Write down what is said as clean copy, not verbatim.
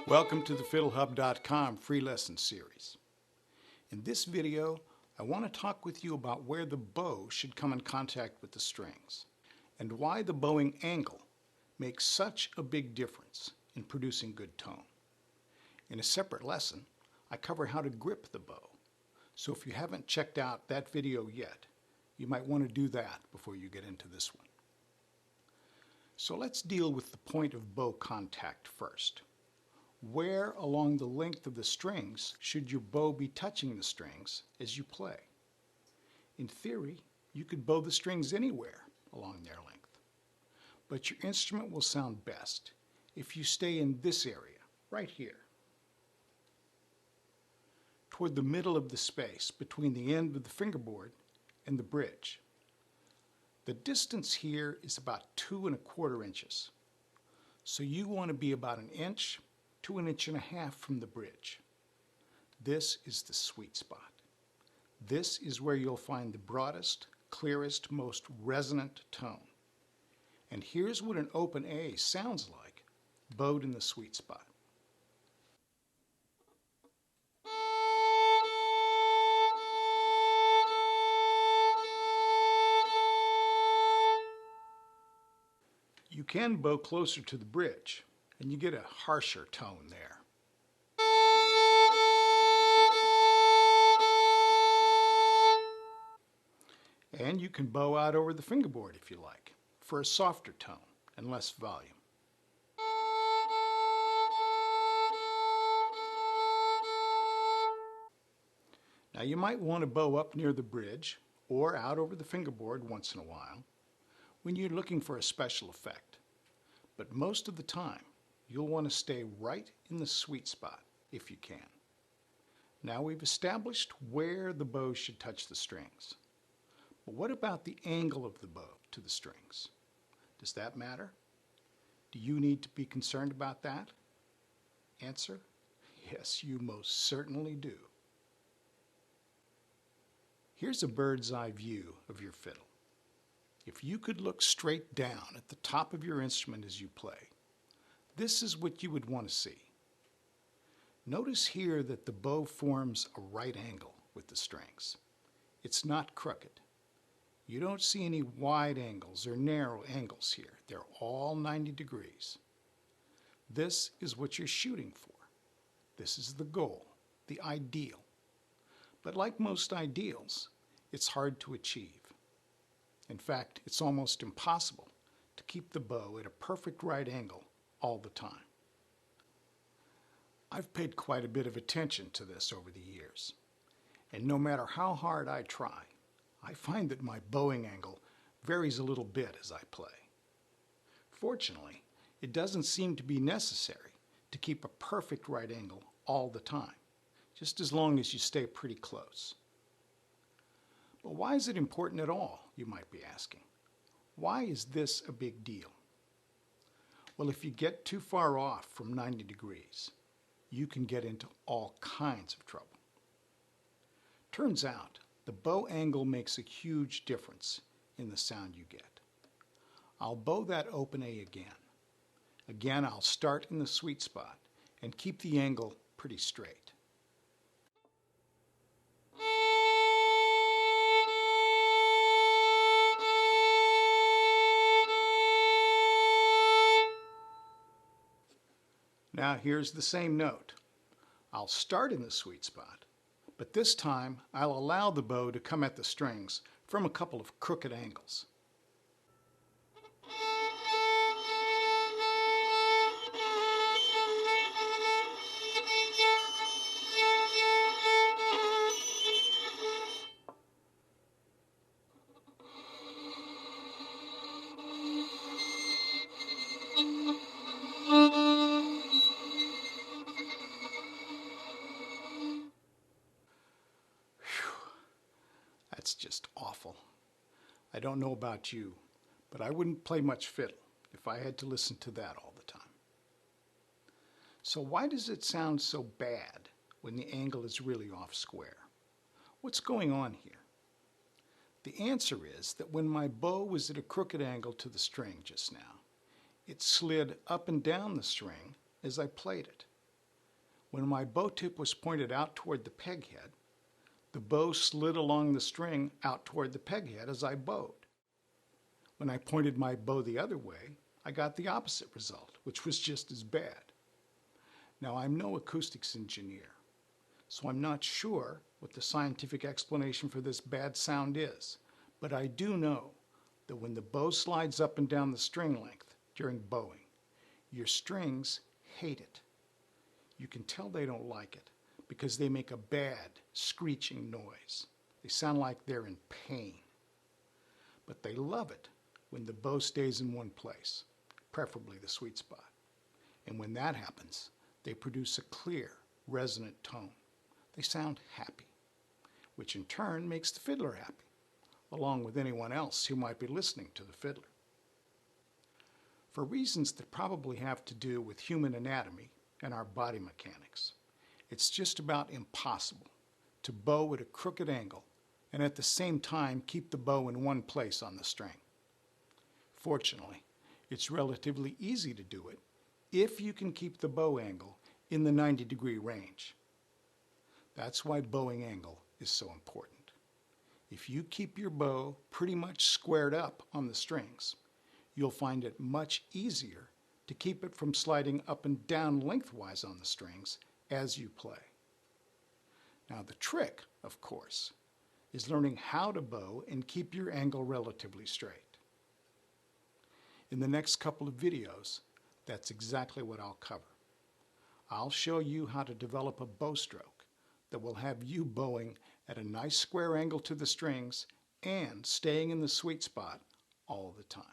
Welcome to the fiddlehub.com free lesson series. In this video, I want to talk with you about where the bow should come in contact with the strings and why the bowing angle makes such a big difference in producing good tone. In a separate lesson, I cover how to grip the bow. So if you haven't checked out that video yet, you might want to do that before you get into this one. So let's deal with the point of bow contact first. Where along the length of the strings should your bow be touching the strings as you play? In theory, you could bow the strings anywhere along their length, but your instrument will sound best if you stay in this area, right here, toward the middle of the space between the end of the fingerboard and the bridge. The distance here is about 2¼ inches, so you want to be about 1 inch to 1.5 inches from the bridge. This is the sweet spot. This is where you'll find the broadest, clearest, most resonant tone. And here's what an open A sounds like, bowed in the sweet spot. You can bow closer to the bridge, and you get a harsher tone there. And you can bow out over the fingerboard if you like, for a softer tone and less volume. Now you might want to bow up near the bridge or out over the fingerboard once in a while when you're looking for a special effect. But most of the time, you'll want to stay right in the sweet spot if you can. Now we've established where the bow should touch the strings. But what about the angle of the bow to the strings? Does that matter? Do you need to be concerned about that? Answer: yes, you most certainly do. Here's a bird's eye view of your fiddle. If you could look straight down at the top of your instrument as you play, this is what you would want to see. Notice here that the bow forms a right angle with the strings. It's not crooked. You don't see any wide angles or narrow angles here. They're all 90 degrees. This is what you're shooting for. This is the goal, the ideal. But like most ideals, it's hard to achieve. In fact, it's almost impossible to keep the bow at a perfect right angle all the time. I've paid quite a bit of attention to this over the years, and no matter how hard I try, I find that my bowing angle varies a little bit as I play. Fortunately, it doesn't seem to be necessary to keep a perfect right angle all the time, just as long as you stay pretty close. But why is it important at all, you might be asking? Why is this a big deal? Well, if you get too far off from 90 degrees, you can get into all kinds of trouble. Turns out, the bow angle makes a huge difference in the sound you get. I'll bow that open A again. Again, I'll start in the sweet spot and keep the angle pretty straight. Now here's the same note. I'll start in the sweet spot, but this time I'll allow the bow to come at the strings from a couple of crooked angles. That's just awful. I don't know about you, but I wouldn't play much fiddle if I had to listen to that all the time. So why does it sound so bad when the angle is really off square? What's going on here? The answer is that when my bow was at a crooked angle to the string just now, it slid up and down the string as I played it. When my bow tip was pointed out toward the peg head, the bow slid along the string out toward the peg head as I bowed. When I pointed my bow the other way, I got the opposite result, which was just as bad. Now, I'm no acoustics engineer, so I'm not sure what the scientific explanation for this bad sound is, but I do know that when the bow slides up and down the string length during bowing, your strings hate it. You can tell they don't like it because they make a bad, screeching noise. They sound like they're in pain. But they love it when the bow stays in one place, preferably the sweet spot. And when that happens, they produce a clear, resonant tone. They sound happy, which in turn makes the fiddler happy, along with anyone else who might be listening to the fiddler. For reasons that probably have to do with human anatomy and our body mechanics, it's just about impossible to bow at a crooked angle and at the same time keep the bow in one place on the string. Fortunately, it's relatively easy to do it if you can keep the bow angle in the 90-degree range. That's why bowing angle is so important. If you keep your bow pretty much squared up on the strings, you'll find it much easier to keep it from sliding up and down lengthwise on the strings as you play. Now the trick, of course, is learning how to bow and keep your angle relatively straight. In the next couple of videos, that's exactly what I'll cover. I'll show you how to develop a bow stroke that will have you bowing at a nice square angle to the strings and staying in the sweet spot all the time.